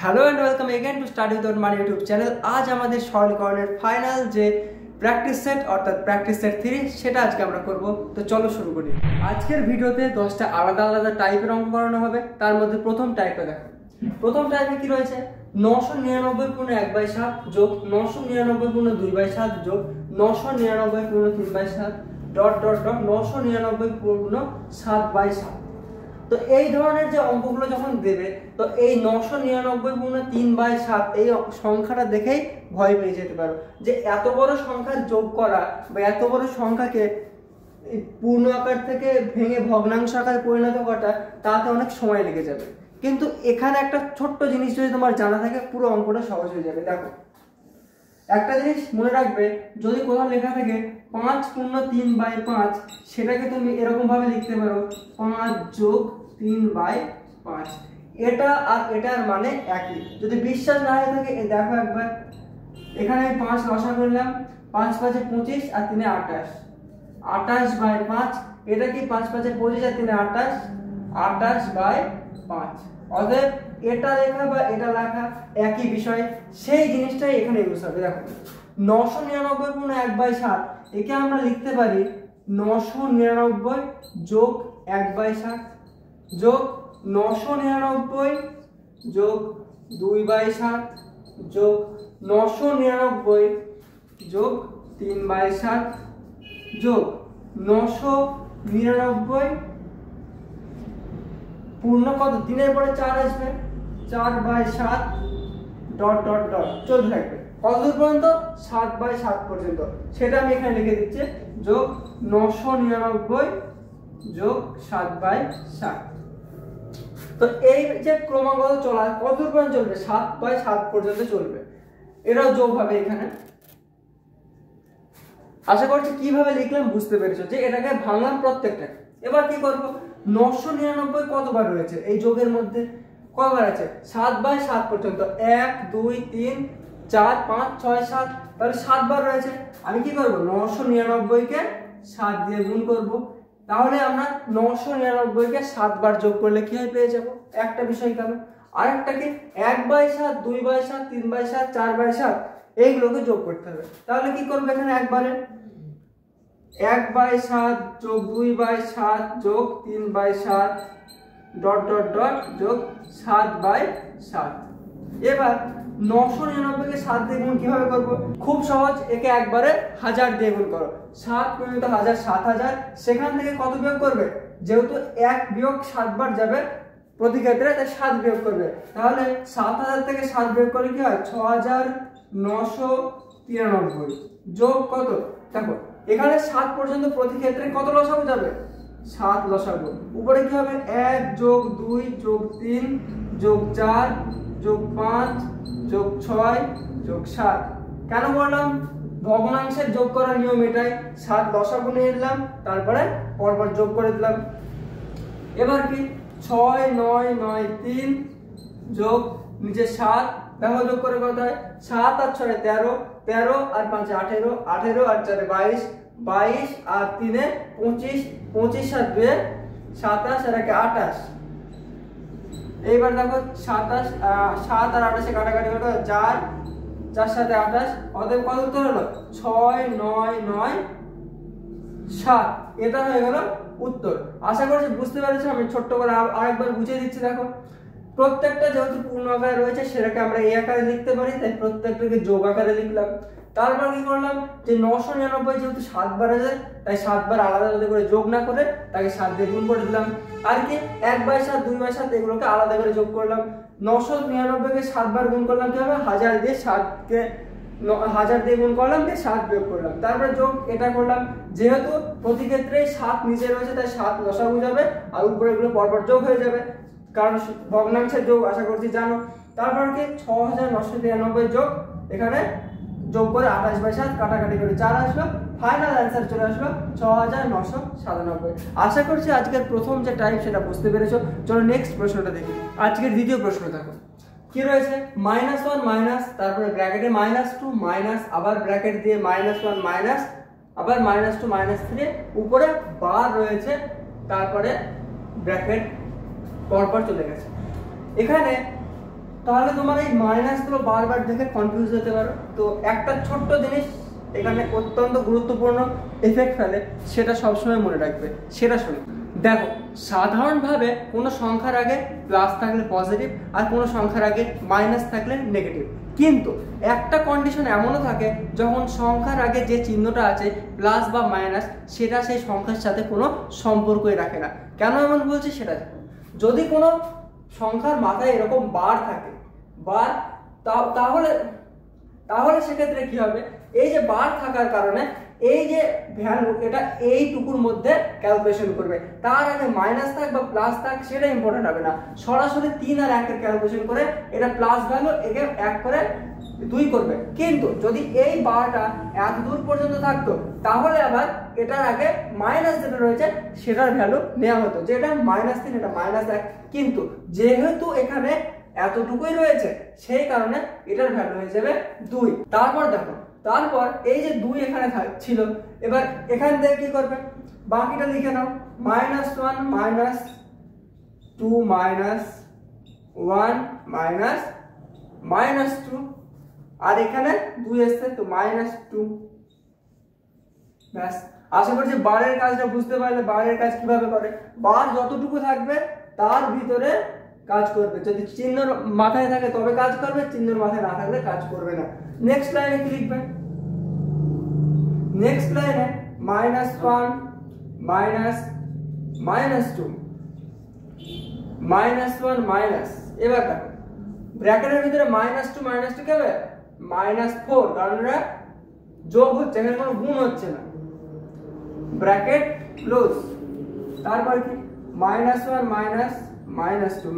Hello and welcome again to study with my YouTube channel. आज हमारे সরলীকরণের final যে প্র্যাকটিস সেট অর্থাৎ প্র্যাকটিস সেট 3 সেটা আজকে আমরা করব। তো চলো শুরু করি। আজকের ভিডিওতে 10টা আলাদা আলাদা টাইপের অঙ্ক করানো হবে। তার মধ্যে প্রথম টাইপটা দেখো। প্রথম টাইপে কি রয়েছে 999 গুণ 1/7 যোগ 999 গুণ 2/7 যোগ 999 গুণ 3/7 ডট ডট ডট 999 গুণ 7/7। তো এই ধরনের যে অঙ্কগুলো যখন দেবে তো এই 999 গুণ 3/7 এই সংখ্যাটা দেখেই ভয় পেয়ে যেতে পারো যে এত বড় সংখ্যা যোগ করা বা এত বড় সংখ্যাকে পূর্ণ আকার থেকে ভেঙে ভগ্নাংশ আকারে পরিণত করাটা তাতে অনেক সময় লেগে যাবে। কিন্তু এখানে একটা ছোট্ট জিনিস যদি তোমার জানা থাকে পুরো অঙ্কটা সহজ হয়ে যাবে। দেখো একটা জিনিস মনে রাখবে, যদি কোথাও লেখা থাকে 5 পূর্ণ 3/5 সেটাকে তুমি এরকম ভাবে লিখতে পারো 5 যোগ 3/5। এটা আর এটার মানে একই। যদি বিশ্বাস না হয়ে থাকে দেখো একবার, এখানে আমি 5 লসা করলাম, 5 5 25 আর 3 28, 28/5। এটা কি 5 5 25 আর 3 28, 28/5। অতএব এটা লেখা বা এটা লেখা একই বিষয়, সেই জিনিসটাই এখানে ইউজ হবে। দেখো 999 গুণ 1/7 একে আমরা লিখতে পারি 999 যোগ 1/7 যোগ 999 যোগ 2/7 যোগ 999 যোগ 3/7 যোগ 999 পূর্ণ কত 3 এর পরে 4 আসবে 4/7 ডট ডট ডট চলতে থাকবে কতদূর পর্যন্ত 7/7 পর্যন্ত। সেটা আমি এখানে লিখে দিচ্ছি যোগ 999 যোগ 7/7। তো এই যে ক্রমাগত চলা কতদূর পর্যন্ত চলবে 7/7 পর্যন্ত চলবে। এটাও যোগ হবে এখানে। আশা করছি কিভাবে লিখলাম বুঝতে পেরেছো যে এটাকে ভাঙলাম প্রত্যেকটা। এবার কি করব 999 কতবার রয়েছে এই যোগের মধ্যে, কতবার আছে 7/7 পর্যন্ত, 1 2 3 4 5 6 7, তাহলে 7 বার রয়েছে। আমি কি করব 999 কে 7 দিয়ে গুণ করব। তাহলে আমরা 999 কে 7 বার যোগ করলে কি হয় পেয়ে যাব। একটা বিষয় গেল। আরেকটা কি 1/7 2/7 3/7 4/7 এইগুলোকে যোগ করতে হবে। তাহলে কি করব এখানে একবারে 1/7 যোগ 2/7 যোগ 3/7 ডট ডট ডট যোগ 7/7। এবার 999 কে 7 দিয়ে গুণ কিভাবে করব? খুব সহজ, একে একবারে 1000 দিয়ে গুণ করো। 7 × 1000 7000। সেখান থেকে কত বিয়োগ করবে? যেহেতু 1 বিয়োগ 7 বার যাবে প্রতি ক্ষেত্রে, তাই 7 বিয়োগ করবে। তাহলে 7000 থেকে 7 বিয়োগ করলে কি হয় 6993 যোগ কত? দেখো এখানে 7 পর্যন্ত প্রতি ক্ষেত্রে কত লসাগু যাবে? 7 লসাগু। উপরে কি হবে 1 যোগ 2 যোগ 3 যোগ 4 যোগ 5 যোগ 6 যোগ 7। কেন বললাম? ভগ্নাংশের যোগ করার নিয়ম এটাই। 7 লসাগু নিয়ে নিলাম, তারপরে পরপর যোগ করে দিলাম। এবার কি 6 9 9 3 যোগ নিচে 7, দেখো যোগ করে কত হয় 7 আর 6 13, 13 আর 5 18, 18 আর 4 22, 22 আর 3 25, 25 আর 2 27 আর 1 28। এইবার দেখো 27 7 আর 28 কাটাকাটি করতে 4 4 7 28। অতএব কত উত্তর হলো 6 9 9 7। এটা হয়ে গেল উত্তর। আশা করছি বুঝতে পেরেছো। আমি ছোট্ট করে আরেকবার বুঝিয়ে দিচ্ছি। দেখো প্রত্যেকটা যেহেতু পূর্ণ আকারে রয়েছে সেটাকে আমরা এই আকারে লিখতে পারি, তাই প্রত্যেকটাকে যোগ আকারে লিখলাম। তারপর কি করলাম যে 999 যেহেতু 7 বার আছে তাই 7 বার আলাদা আলাদা করে যোগ না করে তাকে 7 দিয়ে গুণ করে দিলাম। আর কি 1/7 2/7 এগুলোকে আলাদা করে যোগ করলাম। 999 কে 7 বার গুণ করলাম কি হবে 1000 দিয়ে 7 কে 1000 দিয়ে গুণ করলাম, দিয়ে 7 বিয়োগ করলাম, তারপরে যোগ এটা করলাম। যেহেতু প্রতি ক্ষেত্রে 7 নিচে রয়েছে তাই 7 লসাগু যাবে আর উপরে এগুলো পরপর যোগ হয়ে যাবে, কারণ ভগ্নাংশের যোগ আশা করছি জানো। তারপর কি 6993 যোগ এখানে যোগ করে 28/7 কাটাকাটি করে 4 আসলো, ফাইনাল অ্যান্সার চলে আসলো 6997। আশা করছি আজকের প্রথম যে টাইপ সেটা বুঝতে পেরেছো। চলো নেক্সট প্রশ্নটা দেখি। আজকের দ্বিতীয় প্রশ্ন দেখো কি রয়েছে -1 মাইনাস, তারপরে ব্র্যাকেটে -2 মাইনাস, আবার ব্র্যাকেট দিয়ে -1 মাইনাস, আবার -2 -3, উপরে বার রয়েছে, তারপরে ব্র্যাকেট পরপর চলে গেছে। এখানে তাহলে তোমার এই মাইনাসগুলো বারবার দেখে কনফিউজ হতে পারো। তো একটা ছোট্ট জিনিস এখানে অত্যন্ত গুরুত্বপূর্ণ এফেক্ট ফেলে, সেটা সবসময় মনে রাখবে। সেটা শুনো, দেখো সাধারণভাবে কোনো সংখ্যার আগে প্লাস থাকলে পজিটিভ আর কোনো সংখ্যার আগে মাইনাস থাকলে নেগেটিভ, কিন্তু একটা কন্ডিশন এমনও থাকে যখন সংখ্যার আগে যে চিহ্নটা আছে প্লাস বা মাইনাস, সেটা সেই সংখ্যার সাথে কোনো সম্পর্কই রাখে না। কেন এমন বলছি সেটা দেখো, যদি কোনো সংখ্যার মাথায় এরকম বার থাকে, বার, তাহলে সেক্ষেত্রে কি হবে, এই যে বার থাকার কারণে এই যে ভ্যালু এটা এইটুকুর মধ্যে ক্যালকুলেশন করবে, তার আগে মাইনাস থাক বা প্লাস থাক সেটা ইম্পর্টেন্ট হবে না, সরাসরি 3 আর 1 এর ক্যালকুলেশন করে এটা প্লাস ভ্যালু একে 1 করে 2 করবে। কিন্তু যদি এই বারটা এত দূর পর্যন্ত থাকতো তাহলে আবার এটার আগে মাইনাস যেটা রয়েছে সেটার ভ্যালু নেওয়া হতো, যে এটা -3 এটা -1, কিন্তু যেহেতু এখানে এতটুকুই রয়েছে সেই কারণে এটার ভ্যালু হয়ে যাবে 2। তারপর দেখো, তারপর এই যে 2 এখানে ছিল, এবার এখান থেকে কি করবে, বাকিটা লিখে নাও, -1 -2 -1 -2, আর এখানে 2 এসছে তো -2। ব্যাস, আশা করছি বারের কাজটা বুঝতে পারলে বারের কাজ কিভাবে করে। বার যতটুকু থাকবে তার ভিতরে কাজ করবে, যদি চিহ্ন মাথায় থাকে তবে কাজ করবে, চিহ্নের মাথায় না থাকলে কাজ করবে না। নেক্সট লাইনে কি লিখবে, নেক্সট লাইনে -1 -2 -1 এবার দেখো ব্র্যাকেটের ভিতরে -2 কি হবে, -4, কারণ এটা যোগ হচ্ছে, এখানে কোনো গুণ হচ্ছে না, ব্র্যাকেট ক্লোজ। তারপর কি -1 -2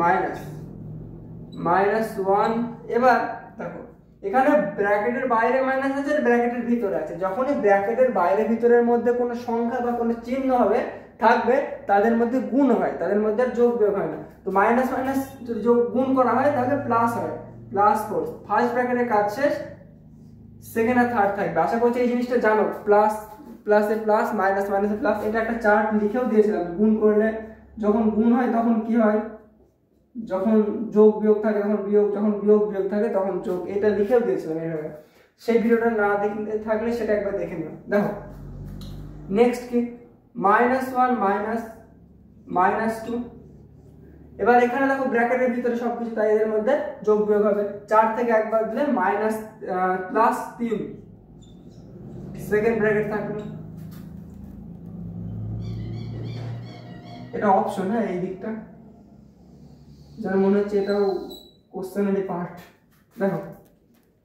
-1। এবার দেখো এখানে ব্র্যাকেটের বাইরে মাইনাস আছে আর ব্র্যাকেটের ভিতরে আছে, যখনই ব্র্যাকেটের বাইরে ভিতরের মধ্যে কোনো সংখ্যা বা কোনো চিহ্ন হবে থাকবে তাদের মধ্যে গুণ হয়, তাদের মধ্যে আর যোগ বিয়োগ হয় না। তো মাইনাস মাইনাস যদি যোগ গুণ করা হয় তাহলে প্লাস হয়, +4। ফার্স্ট ব্র্যাকেটের কাজ শেষ, সেকেন্ড আর থার্ড থাকবে। আশা করছি এই জিনিসটা জানো, প্লাস প্লাসে প্লাস, মাইনাস মাইনাসে প্লাস। এটা একটা চার্ট লিখেও দিয়েছিলাম, গুণ করলে যখন গুণ হয় তখন কি হয়, যখন যোগ বিয়োগ থাকে তখন বিয়োগ, যখন বিয়োগ বিয়োগ থাকে তখন যোগ, এটা লিখেও দিয়েছিলাম এইভাবে। সেই ভিডিওটা না দেখতে থাকলে সেটা একবার দেখে নিও। দেখো নেক্সট কি, -1 -2। এবার এখানে দেখো ব্র্যাকেটের ভিতরে সবকিছু, তাই এদের মধ্যে যোগ বিয়োগ হবে। 4 থেকে একবার দিলে -+3, সেকেন্ড ব্র্যাকেট থাকবে। এটা অপশন, হ্যাঁ এই দিকটা যার মনে হচ্ছে এটাও কোশ্চেনেরই পার্ট। দেখো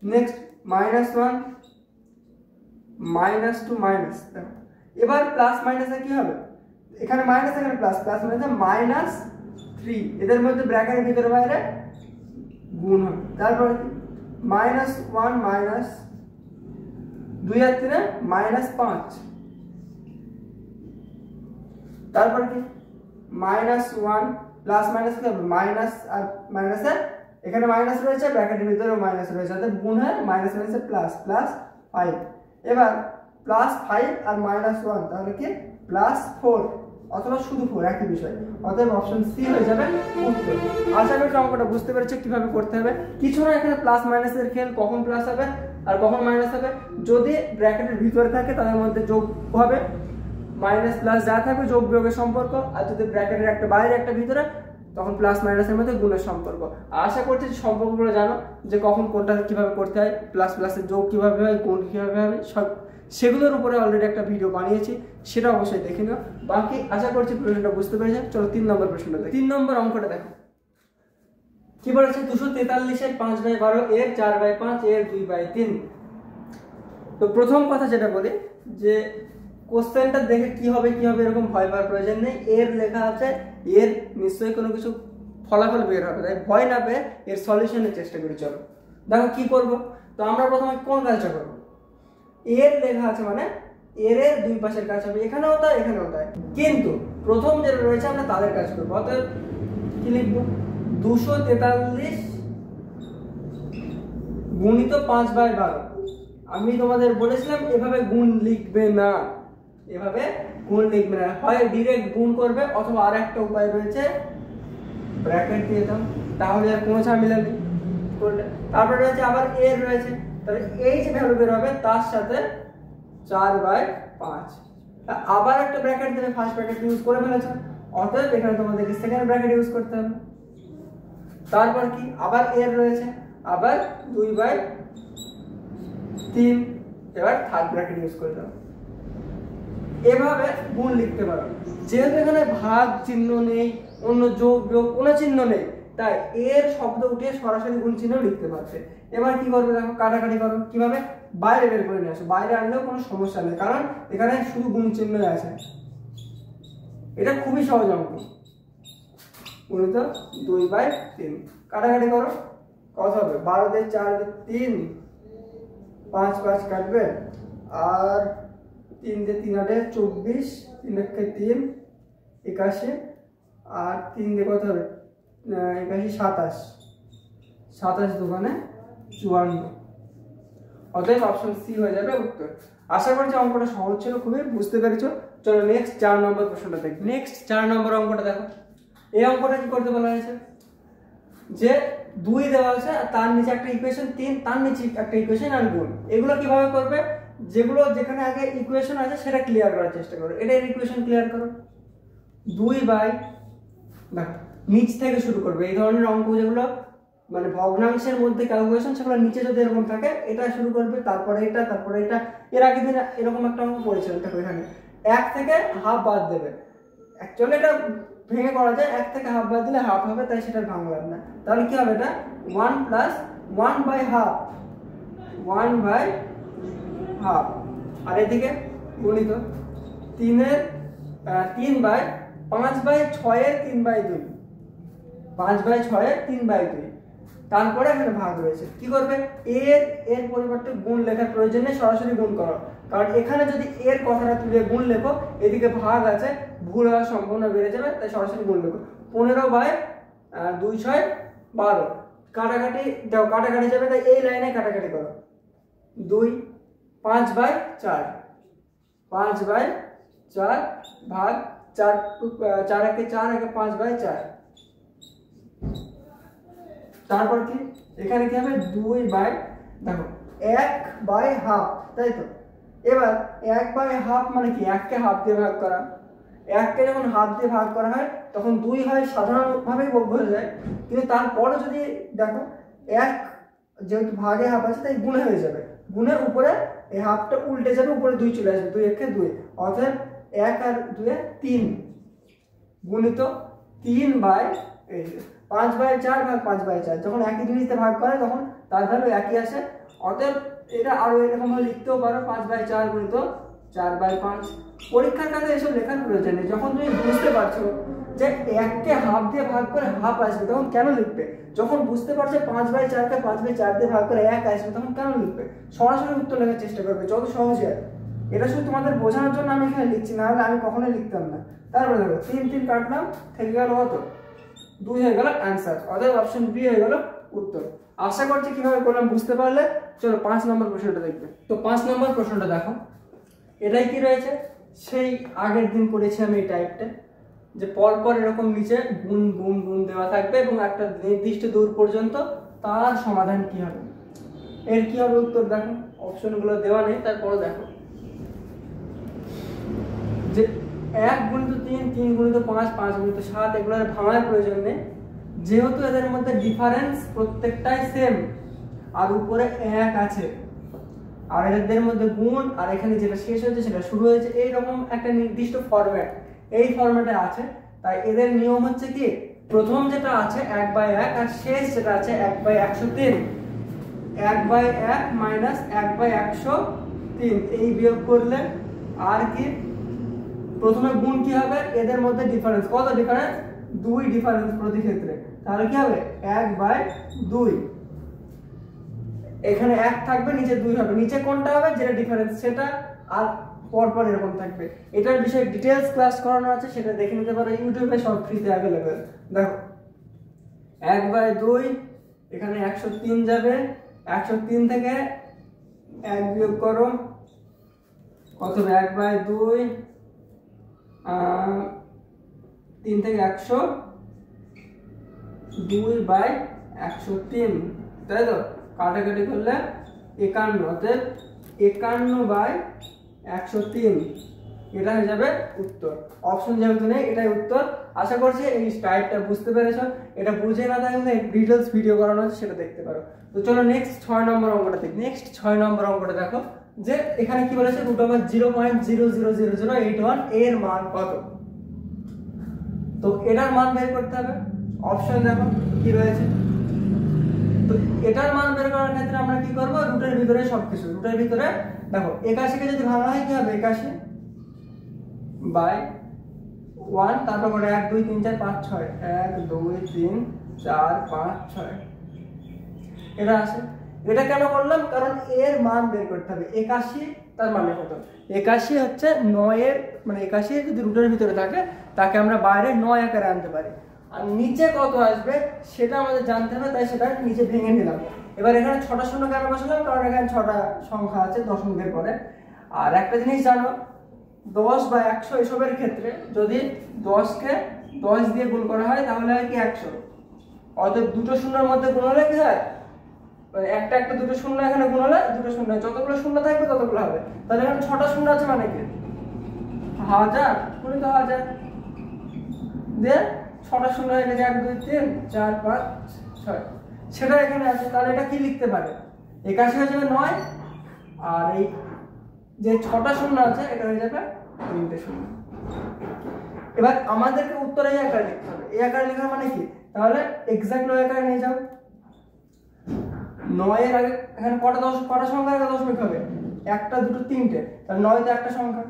নেক্সট -1 -2 মাইনাস। দেখো এবার প্লাস মাইনাসে কি হবে, এখানে মাইনাস এখানে প্লাস, প্লাস মানে -3, এদের মধ্যে ব্র্যাকেটের ভিতরে বাইরে গুণ হবে। তারপরে কি -1 -2 আর 3 -5। তারপর কি -1 প্লাস মাইনাস কি হবে, মাইনাস আর মাইনাসে এখানে মাইনাস রয়েছে, ব্র্যাকেটের ভিতরেও মাইনাস রয়েছে, অর্থাৎ গুণ হয় মাইনাস মাইনাসে প্লাস, +5। এবার +5 আর -1 তাহলে কি +4 অথবা শুধু 4, একই বিষয়। অতএব অপশন সি হয়ে যাবে উত্তর। আশা করি অঙ্কটা বুঝতে পেরেছো কিভাবে করতে হবে। কিছু না, এখানে প্লাস মাইনাসের খেল, কখন প্লাস হবে আর কখন মাইনাস হবে। যদি ব্র্যাকেটের ভিতরে থাকে তাদের মধ্যে যোগ হবে, মাইনাস প্লাস যা থাকবে যোগ বিয়োগের সম্পর্ক, আর যদি ব্র্যাকেটের একটা বাইরে একটা ভিতরে তখন প্লাস মাইনাসের মধ্যে গুণের সম্পর্ক। আশা করছি সম্পর্কগুলো জানো, যে কখন কোনটা কিভাবে করতে হয়, প্লাস প্লাসের যোগ কিভাবে হয়, গুণ কিভাবে হয়, সব সেগুলোর উপরে অলরেডি একটা ভিডিও বানিয়েছি, সেটা অবশ্যই দেখে নিও। বাকি আশা করছি প্রশ্নটা বুঝতে পেরেছো। চলো 3 নম্বর প্রশ্নটা দেখো। 3 নম্বর অঙ্কটা দেখো কি বলেছে, 243 এর 5/12 এর 4/5 এর 2/3। তো প্রথম কথা যেটা বলি যে কোশ্চেনটা দেখে কি হবে এরকম ভয় পাওয়ার প্রয়োজন নেই। এর লেখা আছে, এর নিশ্চয়ই কোনো কিছু ফলাফল বের হবে, তাই ভয় না পেয়ে এর সলিউশনের চেষ্টা করি। চলো দেখো কি করব। তো আমরা প্রথমে কোন কাজটা করব, এর লেখা আছে মানে এর দুই পাশের কাজ হবে, এখানেও তাই এখানেও তাই, কিন্তু প্রথম যেটা রয়েছে আমরা তাদের কাজ করবো। অতএব কি লিখবো, 243 গুণিত 5/12। আমি তোমাদের বলেছিলাম এভাবে গুণ লিখবে না, এভাবে গুণ লিখবে না, হয় ডাইরেক্ট গুণ করবে অথবা আর একটা উপায় রয়েছে ব্র্যাকেট দিয়ে দাও, তাহলে আর কোনো ঝামেলা নেই। করলে। তারপরে রয়েছে আবার এর রয়েছে, তাহলে এই যে ভ্যালু বের হবে তার সাথে 4/5, আবার একটা ব্র্যাকেট দেবে, ফার্স্ট ব্র্যাকেট ইউজ করে ফেলেছো, অতএব এখানে তোমাদেরকে সেকেন্ড ব্র্যাকেট ইউজ করতে হবে। তারপর কি আবার এর রয়েছে, আবার 2/3, এবার থার্ড ব্র্যাকেট ইউজ করে দাও। এভাবে গুণ লিখতে পারো। যেহেতু এখানে ভাগ চিহ্ন নেই, অন্য যোগ বিয়োগ কোনো চিহ্ন নেই, তাই এর শব্দ উঠে সরাসরি গুণ চিহ্ন লিখতে পারছে। এবার কি করবে দেখো, কাটাকাটি করো। কিভাবে? বাইরে বের করে নিয়ে আসো, বাইরে আনলেও কোনো সমস্যা নেই, কারণ এখানে শুধু গুণ চিহ্ন আছে। এটা খুবই সহজ অঙ্ক। গুণিত 2/3, কাটাকাটি করো, কত হবে? 12 দিয়ে 4 দিয়ে 3, 5 5 কাটবে, আর 3 দিয়ে 3 8 24, 3 1 3 81, আর 3 দিয়ে কত হবে? 81 27, 27 দোকানে 54। অতএব অপশন সি হয়ে যাবে উত্তর। আশা করছি অঙ্কটা সহজ ছিল, খুবই বুঝতে পেরেছো। চলো নেক্সট 4 নম্বর প্রশ্নটা দেখি। নেক্সট 4 নম্বর অঙ্কটা দেখো। এই অঙ্কটা কি করতে বলা হয়েছে, যে 2 দেওয়া আছে আর তার নিচে একটা ইকুয়েশন 3, তার নিচে একটা ইকুয়েশন আর গুণ। এগুলো কিভাবে করবে? যেগুলো যেখানে আগে ইকুয়েশন আছে সেটা ক্লিয়ার করার চেষ্টা করো। এটা ইকুয়েশন ক্লিয়ার করো। 2 দেখো নিচ থেকে শুরু করবে। এই ধরনের অঙ্ক যেগুলো মানে ভগ্নাংশের মধ্যে ক্যালকুলেশন, সেগুলো নিচে যদি এরকম থাকে এটা শুরু করবে, তারপরে এটা, তারপরে এটা। এর আগের দিন এরকম একটা অঙ্ক করেছিলাম, দেখো এখানে 1 থেকে হাফ বাদ দেবে। অ্যাকচুয়ালি এটা ভেঙে করা যায়, 1 থেকে হাফ বাদ দিলে হাফ হবে, তাই সেটা ভাঙলাম না। তাহলে কি হবে? এটা 1 + 1/2, 1/2, আর এদিকে গুণিত 5/6 এর 3/2, 5/6 এর 3/2। তারপরে এখানে ভাগ রয়েছে। কি করবে? এর পরিবর্তে গুণ লেখার প্রয়োজন নেই, সরাসরি গুণ করো, কারণ এখানে যদি এর কথাটা তুলে গুণ লেখো, এদিকে ভাগ আছে, ভুল হওয়ার সম্ভাবনা বেড়ে যাবে, তাই সরাসরি গুণ লেখো। 15/2 6 12, কাটাকাটি দাও, কাটাকাটি যাবে, তাই এই লাইনে কাটাকাটি করো। 2 5/4, 5/4 ভাগ 4, 4 একে 4, একে 5/4। তারপর কি এখানে কি হবে? 2/দেখো 1/2, তাই তো। এবার 1/2 মানে কি? 1 কে হাফ দিয়ে ভাগ করা। 1 কে যখন হাফ দিয়ে ভাগ করা হয় তখন 2 হয়, সাধারণভাবেই বোঝা যায়। কিন্তু তারপরে যদি দেখো 1 যেহেতু ভাগে হাফ আছে তাই গুণে হয়ে যাবে, গুণের উপরে এই হাফটা উল্টে যাবে, উপরে 2 চলে আসবে, 2 1 2, অতএব 1 আর 2 3 গুণিত 5/4 ভাগ 5/4। যখন একই জিনিসতে ভাগ করে তখন তার ভ্যালু একই আসে, অতএব এটা আরো এরকম ভাবে লিখতেও পারো, 5/4 গুণিত 4/5। পরীক্ষার কাছে এসব লেখার প্রয়োজন নেই। যখন তুমি বুঝতে পারছো যে 1 কে হাফ দিয়ে ভাগ করে হাফ আসবে, তখন কেন লিখবে? যখন বুঝতে পারছো 5/4 কে 5/4 দিয়ে ভাগ করে 1 আসবে, তখন কেন লিখবে? সরাসরি উত্তর লেখার চেষ্টা করবে, যত সহজ হয়। এটা শুধু তোমাদের বোঝানোর জন্য আমি এখানে লিখছি, না হলে আমি কখনোই লিখতাম না। তারপরে দেখো 3 3 কাটলাম, থেকে গেল কত? 2 হয়ে গেল অ্যান্সার। অতএব অপশন বি হয়ে গেল উত্তর। আশা করছি কিভাবে করলাম বুঝতে পারলে। চলো 5 নম্বর প্রশ্নটা দেখবে। তো 5 নম্বর প্রশ্নটা দেখো, এটাই কি রয়েছে? সেই আগের দিন করেছি আমি এই টাইপটা, যে পরপর এরকম নিচে গুণ গুণ গুণ দেওয়া থাকবে এবং একটা নির্দিষ্ট দূর পর্যন্ত তার সমাধান কি হবে। এর কি হবে উত্তর দেখো, অপশনগুলো দেওয়া নেই, তারপরে দেখো যে 1 গুণিত 3, 3 গুণিত 5, 5 গুণিত 7, এগুলোর ভাঙার প্রয়োজন নেই, যেহেতু এদের মধ্যে ডিফারেন্স প্রত্যেকটাই সেম, আর উপরে 1 আছে, আর এদের মধ্যে গুণ, আর এখানে যেটা শেষ হয়েছে সেটা শুরু হয়েছে, এইরকম একটা নির্দিষ্ট ফরম্যাট এই ফরম্যাটে আছে। তাই এদের নিয়ম হচ্ছে কি, প্রথম যেটা আছে 1/1, আর শেষ যেটা আছে 1/103, 1/1 মাইনাস 1/103, এই বিয়োগ করলে আর কি প্রথমে গুণ কি হবে? এদের মধ্যে ডিফারেন্স, কত ডিফারেন্স? 2 ডিফারেন্স প্রতি ক্ষেত্রে, তাহলে কি হবে? 1/2। এখানে 1 থাকবে, নিচে 2 হবে, নিচে কোনটা হবে যেটা ডিফারেন্স সেটা, আর পরপর এরকম থাকবে। এটার বিষয়ে ডিটেইলস ক্লাস করানো আছে, সেটা দেখে নিতে পারো ইউটিউবে, সব ফ্রিতে अवेलेबल। দেখো 1/2, এখানে 103 যাবে, 103 থেকে 1 বিয়োগ করো, কত হবে? 1/2, 3 থেকে 100, 2/103, তাই তো? কাটাকাটি করলে 51, অতএব 51/103 এটা হয়ে যাবে উত্তর। অপশন যেহেতু নেই, এটাই উত্তর। আশা করছি এই টাইপটা বুঝতে পেরেছ। এটা বুঝে না থাকলে ডিটেলস ভিডিও করানো আছে, সেটা দেখতে পারো। তো চলো নেক্সট 6 নম্বর অঙ্কটা দেখি। নেক্সট 6 নম্বর অঙ্কটা দেখো যে এখানে কি বলেছে √0.00081 এর মান কত। তো এটার মান বের করতে হবে। অপশন দেখো কি রয়েছে। তো এটার মান বের করার ক্ষেত্রে আমরা কি করব, রুটের ভিতরে সবকিছু, রুটের ভিতরে দেখো 81 কে যদি ভাঙা হয় কি হবে, 81/1, তারপর করে 1 2 3 4 5 6, 1 2 3 4 5 6 এটা আছে। এটা কেন করলাম, কারণ এর মান বের করতে হবে। 81 তার মানে কত, 81 হচ্ছে 9 এর মানে 81 যদি রুটের ভিতরে থাকে তাকে আমরা বাইরে 9 আকারে আনতে পারি। আর নিচে কত আসবে সেটা আমাদের জানতে হবে, তাই সেটা নিচে ভেঙে নিলাম। এবার এখানে 6টা শূন্য কেন বসালাম, কারণ এখানে 6টা সংখ্যা আছে দশমিকের পরে। আর একটা জিনিস জানো, 10 বা 100 এসবের ক্ষেত্রে যদি 10কে 10 দিয়ে গুণ করা হয় তাহলে হয় কি 100। অতএব দুটো শূন্যের মধ্যে গুণ হলে কি হয়, একটা একটা দুটো শূন্য এখানে গুণ হলে দুটো শূন্য, যতগুলো শূন্য থাকবে ততগুলো হবে। তাহলে এখানে 6টা শূন্য আছে মানে কি 1000 গুণিত 1000 দিয়ে 6টা শূন্য হয়ে গেছে 1 2 3 4 5 6 সেটা এখানে আছে। তাহলে এটা কি লিখতে পারে, 81 হয়ে যাবে 9, আর এই যে 6টা শূন্য আছে এটা হয়ে যাবে 3টে শূন্য। এবার আমাদেরকে উত্তর এই আকারে লিখতে হবে। এই আকারে লেখার মানে কি, তাহলে এক্সাক্ট 9 আকারে নিয়ে যাও। 9 এর আগে এখানে কটা সংখ্যা আগে দশমিক হবে, একটা দুটো তিনটে, তাহলে 9 তে একটা সংখ্যা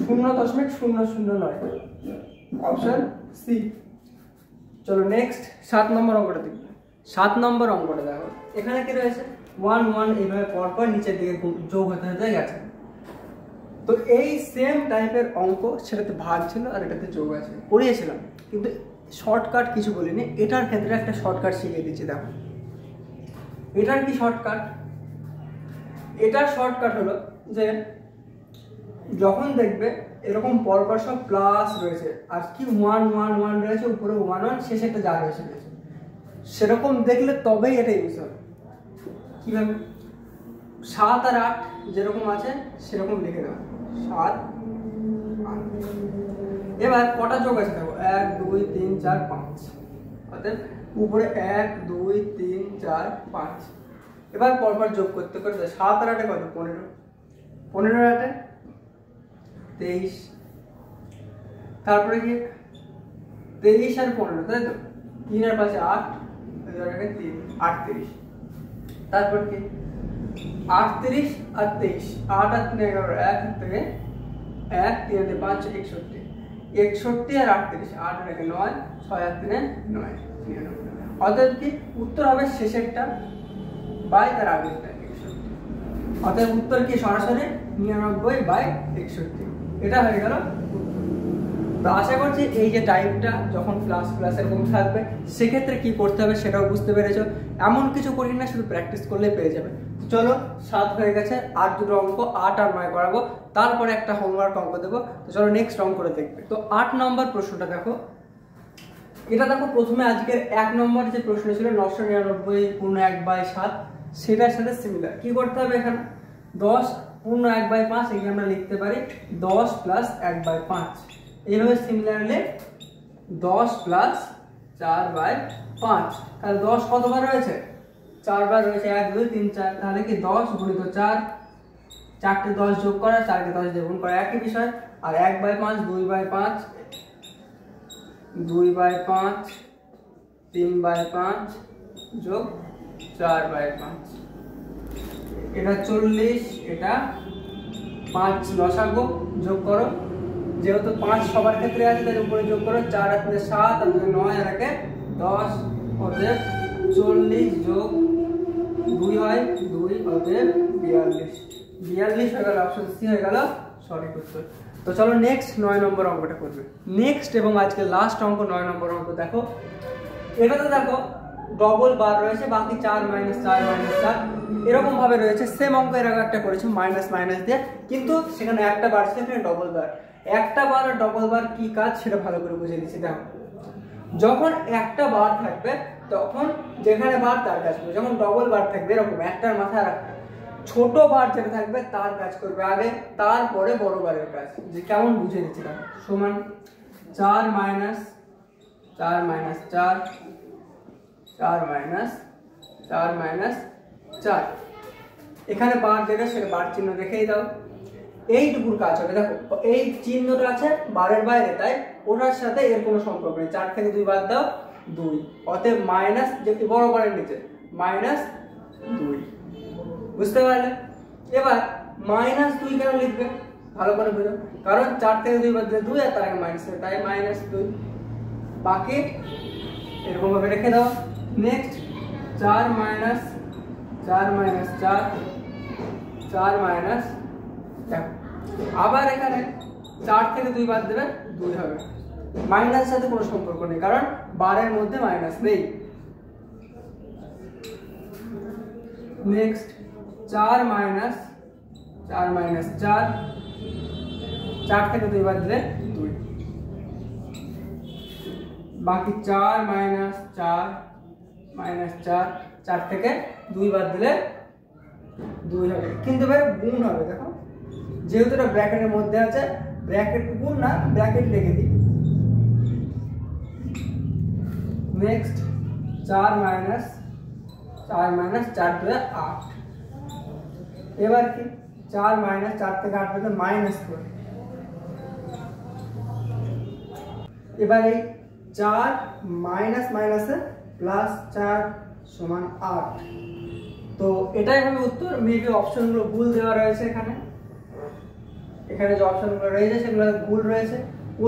0.009, অপশন সি। চলো নেক্সট 7 নম্বর অঙ্কটা দেখি। 7 নম্বর অঙ্কটা দেখো, এখানে কি রয়েছে 1 1 এইভাবে পরপর নিচের দিকে যোগ হতে হতে গেছে। তো এই সেম টাইপের অঙ্ক সেটাতে ভাগ ছিল আর এটাতে যোগ আছে, পড়িয়েছিলাম, কিন্তু শর্টকাট কিছু বলিনি। এটার ক্ষেত্রে একটা শর্টকাট শিখিয়ে দিচ্ছি। দেখো এটার কি শর্টকাট, এটার শর্টকাট হলো যে যখন দেখবে এরকম পরপর সব প্লাস রয়েছে আর কি 1 1 1 রয়েছে, উপরে 1 1, শেষে একটা যা রয়েছে, সেরকম দেখলে তবেই এটা ইউজ হবে। কিভাবে, 7 আর 8 যেরকম আছে সেরকম লিখে দেবো, 7 8। এবার কটা যোগ আছে দেখো, 1 2 3 4 5, অর্থাৎ উপরে 1 2 3 4 5। এবার পরপর যোগ করতে করতে 7 আর 8 কত, 15, 15 আর 8 23, তারপরে কি 23 আর 15, তাই তো 3 আর 5 8, 3 38, তারপর কি 38 আর 23, 8 আর 3 11, 1 থেকে 1 3 আর 5 61, 61 আর 38, 8 আর 1 9, 6 আর 3 9, 99। অতএব কি উত্তর হবে শেষেরটা বাই তার আগেরটা 61। অতএব উত্তর কি সরাসরি 99/61, এটা হয়ে গেল। তো আশা করছি এই যে টাইপটা যখন প্লাস প্লাস এরকম থাকবে সেক্ষেত্রে কি করতে হবে সেটাও বুঝতে পেরেছো। এমন কিছু করি না, শুধু প্র্যাকটিস করলে পেয়ে যাবে। চলো 7 হয়ে গেছে, আর দুটো অঙ্ক 8 আর 9 করাবো, তারপরে একটা হোমওয়ার্ক অঙ্ক দেবো। তো চলো নেক্সট অঙ্ক করে দেখবে। তো 8 নম্বর প্রশ্নটা দেখো, এটা দেখো প্রথমে আজকের 1 নম্বর যে প্রশ্ন ছিল 999 পূর্ণ 1/7, সেটার সাথে সিমিলার। কি করতে হবে, এখানে 10 পূর্ণ 1/5 এখানে আমরা লিখতে পারি 10 প্লাস 1/5। এইভাবে সিমিলারলি 10 প্লাস 4/5, তাহলে 10 কতবার রয়েছে, 4 বার রয়েছে, 1 2 3 4, তাহলে কি 10 গুণিত 4, 4টে 10 যোগ করা, 4কে 10 দিয়ে গুণ করা, একই বিষয়। আর 1/5 2/5, 2/5 3/5 যোগ 4/5, এটা 40, এটা 5 লসাগু, যোগ করো। যেহেতু 5 সবার ক্ষেত্রে আছে তার উপরে যোগ করো, 4 আর 3 7 আর 2 9 আর 1 10, অতএব 40 যোগ 2 হয় 2, অতএব 42। 42 হয়ে গেল, অপশন সি হয়ে গেল সঠিক উত্তর। তো চলো নেক্সট 9 নম্বর অঙ্কটা করবে। নেক্সট এবং আজকে লাস্ট অঙ্ক 9 নম্বর অঙ্ক দেখো। এটাতে দেখো ডবল বার রয়েছে, বাকি 4 - 4 - 4 এরকম ভাবে রয়েছে। সেম অঙ্ক এর আগে একটা করেছে মাইনাস মাইনাস দিয়ে, কিন্তু সেখানে একটা বার ছিল, এখানে ডবল বার। একটা বার আর ডবল বার কি কাজ সেটা ভালো করে বুঝে দিচ্ছি। দেখো যখন একটা বার থাকবে তখন যেখানে বার তার কাজ করবে, যখন ডবল বার থাকবে এরকম একটার মাথায় রাখবে, ছোট বার যেটা থাকবে তার কাজ করবে আগে, তারপরে বড় বারের কাজ। যে কেমন বুঝে দিচ্ছিলাম, সমান 4 মাইনাস 4 মাইনাস 4 4 মাইনাস 4 মাইনাস 4, এখানে বার যেটা সেটা বার চিহ্ন রেখেই দাও। এইটুকুর কাজ হবে, দেখো এই চিহ্নটা আছে বারের বাইরে, তাই ওটার সাথে এর কোনো সম্পর্ক নেই। 4 থেকে 2 বাদ দাও 2, অতএব মাইনাস যে বড় বারের নিচে মাইনাস 2, বুঝতে পারলে? এবার মাইনাস 2 কেন লিখবে ভালো করে বুঝো, কারণ 4 থেকে 2 বাদ দিলে 2 আর তার আগে মাইনাস, তাই মাইনাস 2। বাকি এরকম ভাবে রেখে দাও। নেক্সট 4 মাইনাস 4 মাইনাস 4 4 মাইনাস, দেখো আবার এখানে 4 থেকে 2 বাদ দেবে 2 হবে, মাইনাসের সাথে কোনো সম্পর্ক নেই কারণ বারের মধ্যে মাইনাস নেই। নেক্সট 4 মাইনাস 4 মাইনাস 4 4 থেকে 2 বাদ দিলে 2, বাকি 4 মাইনাস 4 মাইনাস 4 4 থেকে 2 বাদ দিলে 2 হবে, কিন্তু ভাই গুণ হবে। দেখো যেহেতু এটা ব্র্যাকেটের মধ্যে আছে, ব্র্যাকেট গুণ না ব্র্যাকেট লিখে দিই। নেক্সট 4 মাইনাস 4 মাইনাস 4 2 8, এবার কি 4 মাইনাস 4 থেকে 8 বাদ মাইনাস 4, এবার এই 4 মাইনাস মাইনাসে প্লাস 4 সমান 8। তো এটাই হবে উত্তর। মেবি অপশনগুলো ভুল দেওয়া রয়েছে, এখানে এখানে যে অপশনগুলো রয়েছে সেগুলো ভুল রয়েছে।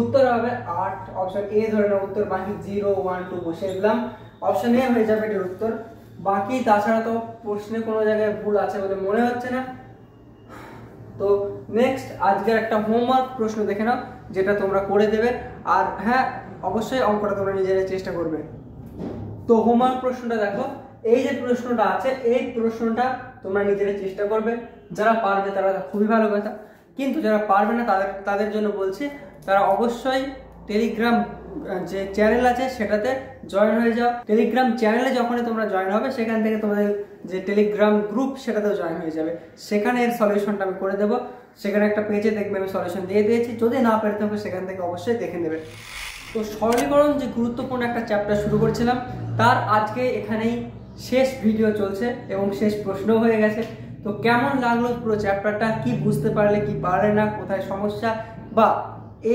উত্তর হবে 8, অপশন এ ধরে নাও উত্তর, বাকি 0 1 2 বসে দিলাম, অপশন এ হয়ে যাবে এর উত্তর। বাকি তাছাড়া তো প্রশ্নে কোনো জায়গায় ভুল আছে বলে মনে হচ্ছে না। তো নেক্সট আজকের একটা হোমওয়ার্ক প্রশ্ন দেখে নাও, যেটা তোমরা করে দেবে। আর হ্যাঁ, অবশ্যই অঙ্কটা তোমরা নিজেরাই চেষ্টা করবে। তো হোমওয়ার্ক প্রশ্নটা দেখো, এই যে প্রশ্নটা আছে এই প্রশ্নটা তোমরা নিজেরাই চেষ্টা করবে। যারা পারবে তারা খুবই ভালো কথা, কিন্তু যারা পারবে না তাদের জন্য বলছি, তারা অবশ্যই টেলিগ্রাম যে চ্যানেল আছে সেটাতে জয়েন হয়ে যাও। টেলিগ্রাম চ্যানেলে যখনই তোমরা জয়েন হবে সেখান থেকে তোমাদের যে টেলিগ্রাম গ্রুপ সেটাতেও জয়েন হয়ে যাবে। সেখানে এর সলিউশনটা আমি করে দেবো। সেখানে একটা পেজে দেখবে আমি সলিউশন দিয়ে দিয়েছি, যদি না পেরে থাকবে সেখান থেকে অবশ্যই দেখে নেবে। তো সরলীকরণ যে গুরুত্বপূর্ণ একটা চ্যাপ্টার শুরু করছিলাম, তার আজকে এখানেই শেষ ভিডিও চলছে এবং শেষ প্রশ্ন হয়ে গেছে। তো কেমন লাগলো পুরো চ্যাপ্টারটা, কি বুঝতে পারলে, কি পারলে না, কোথায় সমস্যা, বা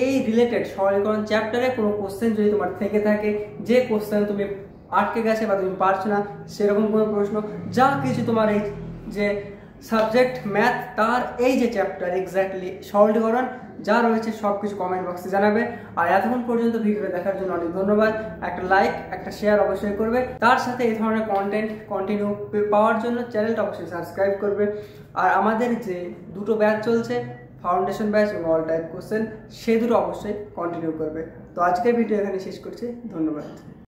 এই রিলেটেড সরলীকরণ চ্যাপ্টারে কোনো কোশ্চেন যদি তোমার থেকে থাকে, যে কোশ্চেন তুমি আটকে গেছে বা তুমি পারছো না, সেরকম কোনো প্রশ্ন, যা কিছু তোমার এই যে সাবজেক্ট ম্যাথ তার এই যে চ্যাপ্টার এক্স্যাক্টলি সরলীকরণ যা রয়েছে সব কিছু কমেন্ট বক্সে জানাবে। আর এতক্ষণ পর্যন্ত ভিডিওটা দেখার জন্য অনেক ধন্যবাদ। একটা লাইক, একটা শেয়ার অবশ্যই করবে। তার সাথে এই ধরনের কন্টেন্ট কন্টিনিউ পাওয়ার জন্য চ্যানেলটা অবশ্যই সাবস্ক্রাইব করবে। আর আমাদের যে দুটো ব্যাচ চলছে, ফাউন্ডেশন ব্যাচ এবং অল টাইপ কোশ্চেন, সে দুটো অবশ্যই কন্টিনিউ করবে। তো আজকের ভিডিও এখানে শেষ করছি, ধন্যবাদ।